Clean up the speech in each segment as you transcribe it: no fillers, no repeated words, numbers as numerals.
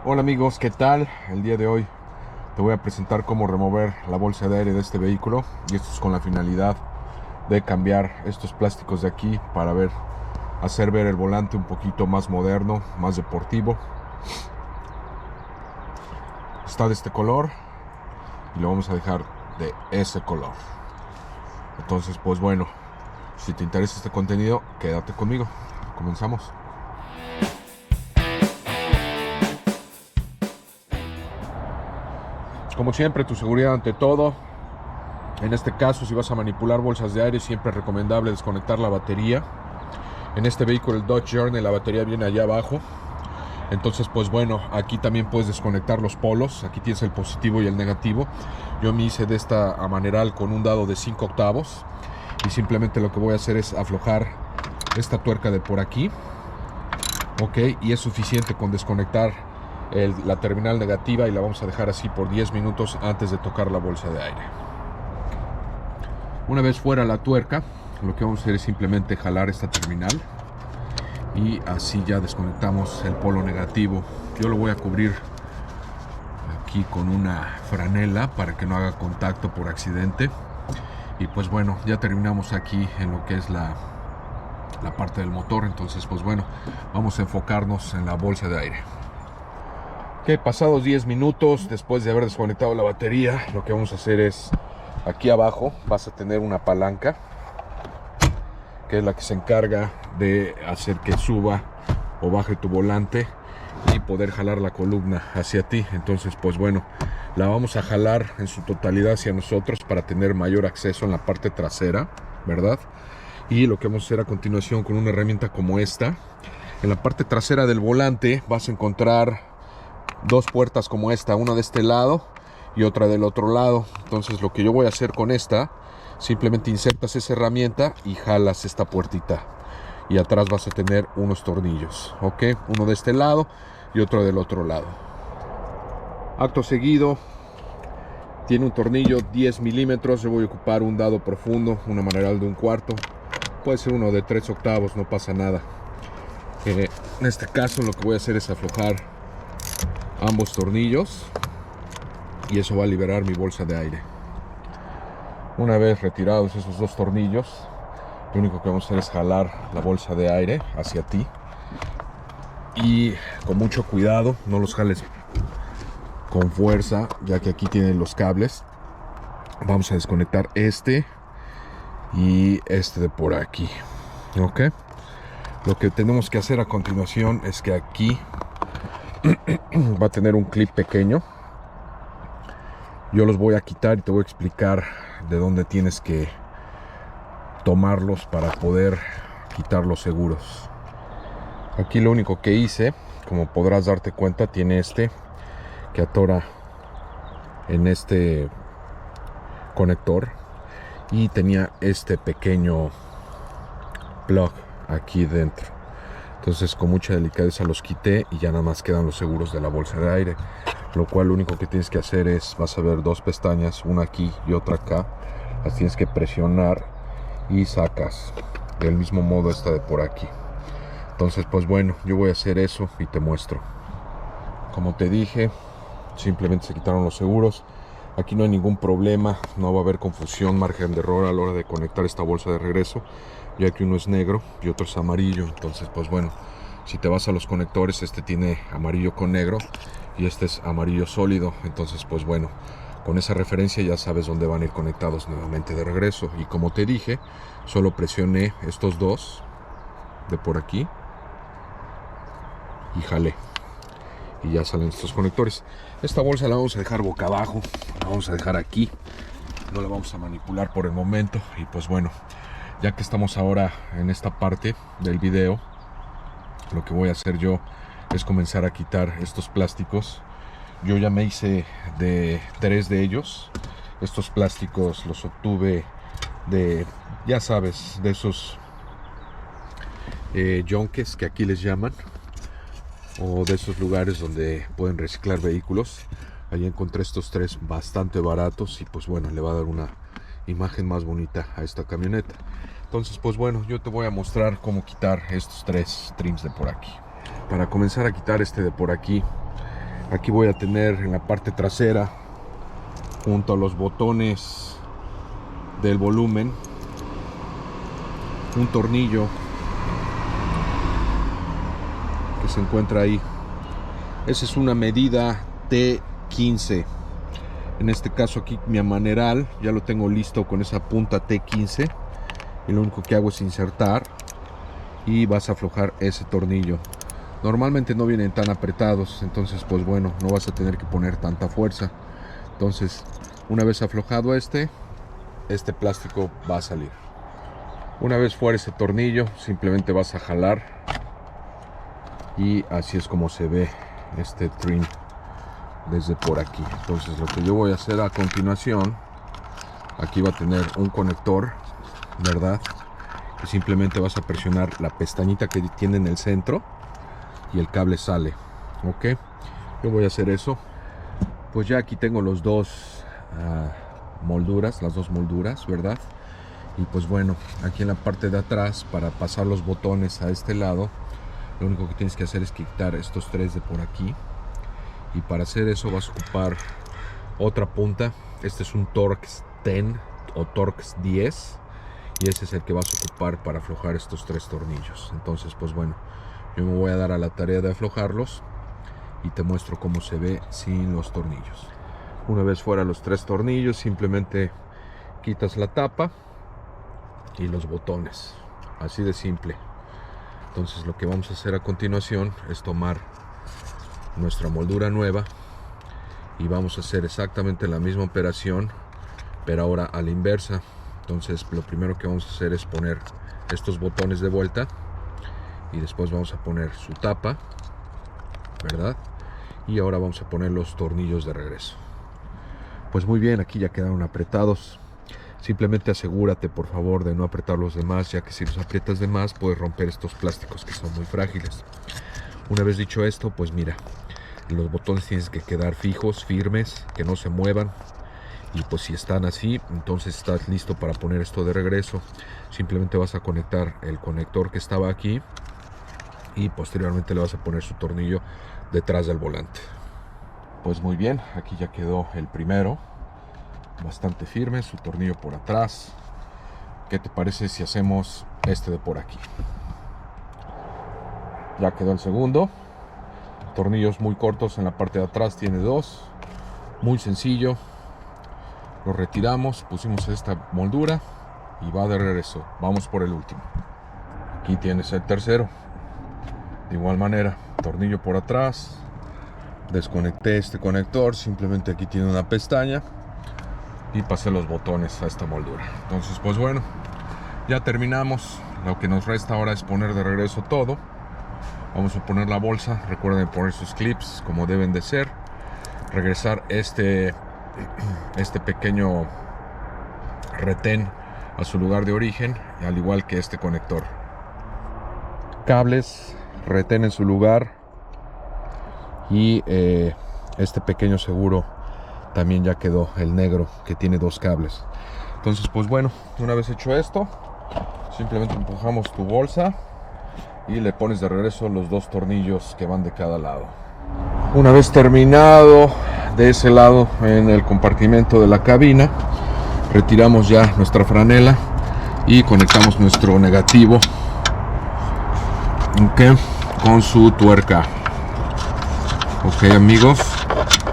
Hola amigos, ¿qué tal? El día de hoy te voy a presentar cómo remover la bolsa de aire de este vehículo, y esto es con la finalidad de cambiar estos plásticos de aquí para hacer ver el volante un poquito más moderno, más deportivo. Está de este color y lo vamos a dejar de ese color. Entonces pues bueno, si te interesa este contenido, quédate conmigo. Comenzamos. Como siempre, tu seguridad ante todo. En este caso, si vas a manipular bolsas de aire, siempre es recomendable desconectar la batería. En este vehículo, el Dodge Journey, la batería viene allá abajo. Entonces pues bueno, aquí también puedes desconectar los polos. Aquí tienes el positivo y el negativo. Yo me hice de esta manera con un dado de 5 octavos, y simplemente lo que voy a hacer es aflojar esta tuerca de por aquí. Ok, y es suficiente con desconectar la terminal negativa, y la vamos a dejar así por 10 minutos antes de tocar la bolsa de aire. Una vez fuera la tuerca, lo que vamos a hacer es simplemente jalar esta terminal, y así ya desconectamos el polo negativo. Yo lo voy a cubrir aquí con una franela para que no haga contacto por accidente. Y pues bueno, ya terminamos aquí en lo que es la parte del motor. Entonces pues bueno, vamos a enfocarnos en la bolsa de aire. Ok, pasados 10 minutos después de haber desconectado la batería, lo que vamos a hacer es, aquí abajo vas a tener una palanca que es la que se encarga de hacer que suba o baje tu volante y poder jalar la columna hacia ti. Entonces pues bueno, la vamos a jalar en su totalidad hacia nosotros para tener mayor acceso en la parte trasera, ¿verdad? Y lo que vamos a hacer a continuación con una herramienta como esta, en la parte trasera del volante vas a encontrar dos puertas como esta, una de este lado y otra del otro lado. Entonces lo que yo voy a hacer con esta, simplemente insertas esa herramienta y jalas esta puertita, y atrás vas a tener unos tornillos, ok, uno de este lado y otro del otro lado. Acto seguido, tiene un tornillo 10 milímetros. Yo voy a ocupar un dado profundo, una maneral de 1/4, puede ser uno de 3 octavos, no pasa nada. En este caso lo que voy a hacer es aflojar ambos tornillos, y eso va a liberar mi bolsa de aire. Una vez retirados esos dos tornillos, lo único que vamos a hacer es jalar la bolsa de aire hacia ti, y con mucho cuidado, no los jales con fuerza, ya que aquí tienen los cables. Vamos a desconectar este y este de por aquí, ok. Lo que tenemos que hacer a continuación es que aquí va a tener un clip pequeño. Yo los voy a quitar y te voy a explicar de dónde tienes que tomarlos para poder quitarlos seguros. Aquí lo único que hice, como podrás darte cuenta, tiene este que atora en este conector, y tenía este pequeño plug aquí dentro. Entonces con mucha delicadeza los quité y ya nada más quedan los seguros de la bolsa de aire, lo cual lo único que tienes que hacer es, vas a ver dos pestañas, una aquí y otra acá, las tienes que presionar y sacas del mismo modo esta de por aquí. Entonces pues bueno, yo voy a hacer eso y te muestro. Como te dije, simplemente se quitaron los seguros. Aquí no hay ningún problema, no va a haber confusión, margen de error a la hora de conectar esta bolsa de regreso, ya que uno es negro y otro es amarillo. Entonces pues bueno, si te vas a los conectores, este tiene amarillo con negro y este es amarillo sólido. Entonces pues bueno, con esa referencia ya sabes dónde van a ir conectados nuevamente de regreso. Y como te dije, solo presioné estos dos de por aquí y jalé, y ya salen estos conectores. Esta bolsa la vamos a dejar boca abajo, la vamos a dejar aquí, no la vamos a manipular por el momento. Y pues bueno, ya que estamos ahora en esta parte del video, lo que voy a hacer yo es comenzar a quitar estos plásticos. Yo ya me hice de 3 de ellos. Estos plásticos los obtuve de, ya sabes, de esos yonques que aquí les llaman, o de esos lugares donde pueden reciclar vehículos. Ahí encontré estos 3 bastante baratos, y pues bueno, le va a dar una imagen más bonita a esta camioneta. Entonces pues bueno, yo te voy a mostrar cómo quitar estos 3 trims de por aquí. Para comenzar a quitar este de por aquí, Aquí voy a tener en la parte trasera, junto a los botones del volumen, un tornillo que se encuentra ahí. Esa es una medida T15. En este caso aquí mi amaneral ya lo tengo listo con esa punta T15, y lo único que hago es insertar y vas a aflojar ese tornillo. Normalmente no vienen tan apretados, entonces pues bueno, no vas a tener que poner tanta fuerza. Entonces, una vez aflojado este plástico va a salir. Una vez fuera ese tornillo, simplemente vas a jalar, y así es como se ve este trim desde por aquí. Entonces lo que yo voy a hacer a continuación, aquí va a tener un conector, ¿verdad? Que simplemente vas a presionar la pestañita que tiene en el centro y el cable sale. Ok, yo voy a hacer eso. Pues ya aquí tengo los dos molduras, las dos molduras, ¿verdad? Y pues bueno, aquí en la parte de atrás, para pasar los botones a este lado, lo único que tienes que hacer es quitar estos tres de por aquí. Y para hacer eso vas a ocupar otra punta. Este es un Torx 10 o Torx 10, y ese es el que vas a ocupar para aflojar estos tres tornillos. Entonces pues bueno, yo me voy a dar a la tarea de aflojarlos y te muestro cómo se ve sin los tornillos. Una vez fuera los tres tornillos, simplemente quitas la tapa y los botones, así de simple. Entonces lo que vamos a hacer a continuación es tomar nuestra moldura nueva y vamos a hacer exactamente la misma operación, pero ahora a la inversa. Entonces lo primero que vamos a hacer es poner estos botones de vuelta, y después vamos a poner su tapa, ¿verdad? Y ahora vamos a poner los tornillos de regreso. Pues muy bien, aquí ya quedaron apretados. Simplemente asegúrate por favor de no apretar los demás, ya que si los aprietas de más puedes romper estos plásticos que son muy frágiles. Una vez dicho esto, pues mira, los botones tienen que quedar fijos, firmes, que no se muevan. Y pues si están así, entonces estás listo para poner esto de regreso. Simplemente vas a conectar el conector que estaba aquí y posteriormente le vas a poner su tornillo detrás del volante. Pues muy bien, aquí ya quedó el primero, bastante firme, su tornillo por atrás. ¿Qué te parece si hacemos este de por aquí? Ya quedó el segundo. Tornillos muy cortos en la parte de atrás, tiene dos. Muy sencillo. Lo retiramos, pusimos esta moldura y va de regreso. Vamos por el último. Aquí tienes el tercero. De igual manera, tornillo por atrás. Desconecté este conector, simplemente aquí tiene una pestaña y pasé los botones a esta moldura. Entonces pues bueno, ya terminamos. Lo que nos resta ahora es poner de regreso todo. Vamos a poner la bolsa, recuerden poner sus clips como deben de ser, regresar este pequeño retén a su lugar de origen, al igual que este conector. Cables, retén en su lugar, y este pequeño seguro también ya quedó, el negro que tiene dos cables. Entonces pues bueno, una vez hecho esto, simplemente empujamos tu bolsa y le pones de regreso los dos tornillos que van de cada lado. Una vez terminado de ese lado, en el compartimento de la cabina, retiramos ya nuestra franela y conectamos nuestro negativo, okay, con su tuerca. Ok amigos,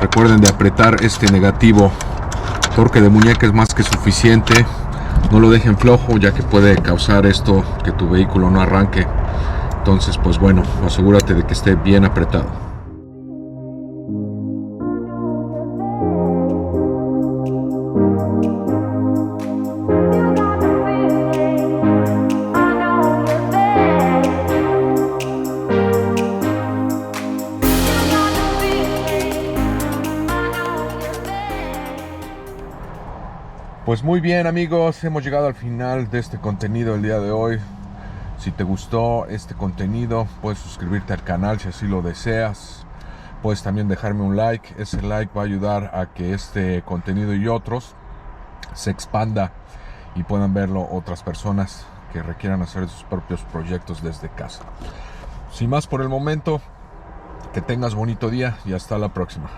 recuerden de apretar este negativo. Torque de muñeca es más que suficiente. No lo dejen flojo, ya que puede causar esto que tu vehículo no arranque. Entonces pues bueno, asegúrate de que esté bien apretado. Pues muy bien amigos, hemos llegado al final de este contenido el día de hoy. Si te gustó este contenido, puedes suscribirte al canal si así lo deseas. Puedes también dejarme un like. Ese like va a ayudar a que este contenido y otros se expanda y puedan verlo otras personas que requieran hacer sus propios proyectos desde casa. Sin más por el momento, Que tengas bonito día y hasta la próxima.